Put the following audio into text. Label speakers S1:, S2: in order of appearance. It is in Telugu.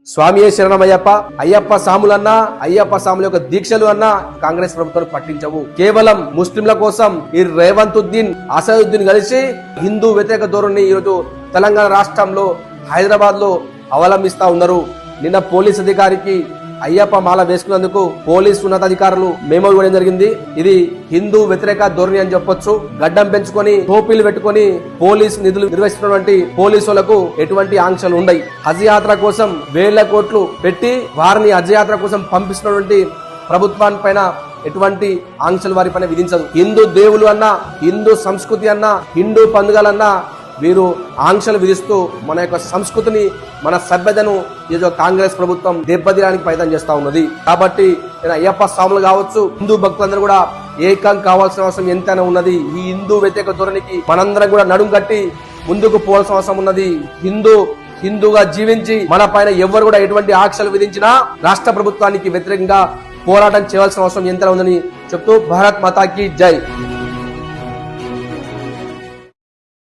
S1: స్వామియే శరణమయ్యప్ప. అయ్యప్ప సాములన్నా అయ్యప్ప సాముల యొక్క దీక్షలు అన్నా కాంగ్రెస్ ప్రభుత్వం పట్టించవు. కేవలం ముస్లింల కోసం ఈ రేవంతుద్దీన్ అసదుద్దీన్ కలిసి హిందూ వ్యతిరేక ధోరణి ఈరోజు తెలంగాణ రాష్ట్రంలో హైదరాబాద్ లో అవలంబిస్తా ఉన్నారు. నిన్న పోలీస్ అధికారికి అయ్యప్ప మాల వేసుకున్నందుకు పోలీసు ఉన్నతాధికారులు మేమో ఇవ్వడం జరిగింది. ఇది హిందూ వ్యతిరేక ధోరణి అని చెప్పొచ్చు. గడ్డం పెంచుకొని టోపీలు పెట్టుకొని పోలీసు నిధులు నిర్వహిస్తున్నటువంటి పోలీసులకు ఎటువంటి ఆంక్షలు ఉండయి. హజ్ యాత్ర కోసం వేల కోట్లు పెట్టి వారిని హజ్ యాత్ర కోసం పంపిస్తున్నటువంటి ప్రభుత్వాన్ని పైన ఎటువంటి ఆంక్షలు వారి పైన విధించదు. హిందూ దేవులు అన్నా, హిందూ సంస్కృతి అన్నా, హిందూ పండుగలన్నా వీరు ఆంక్షలు విధిస్తూ మన యొక్క సంస్కృతిని, మన సభ్యతను ఏదో కాంగ్రెస్ ప్రభుత్వం దెబ్బతీయడానికి ప్రయత్నం చేస్తా ఉన్నది. కాబట్టి అయ్యప్ప స్వాములు కావచ్చు, హిందూ భక్తులందరూ కూడా ఏకం కావాల్సిన అవసరం ఎంతైనా ఉన్నది. ఈ హిందూ వ్యతిరేక ధోరణికి మనందరం కూడా నడుం కట్టి ముందుకు పోవాల్సిన అవసరం ఉన్నది. హిందూగా జీవించి మన పైన ఎవరు కూడా ఎటువంటి ఆంక్షలు విధించినా రాష్ట్ర ప్రభుత్వానికి వ్యతిరేకంగా పోరాటం చేయాల్సిన అవసరం ఎంతైనా ఉందని చెప్తూ భారత్ మాతాకి జై.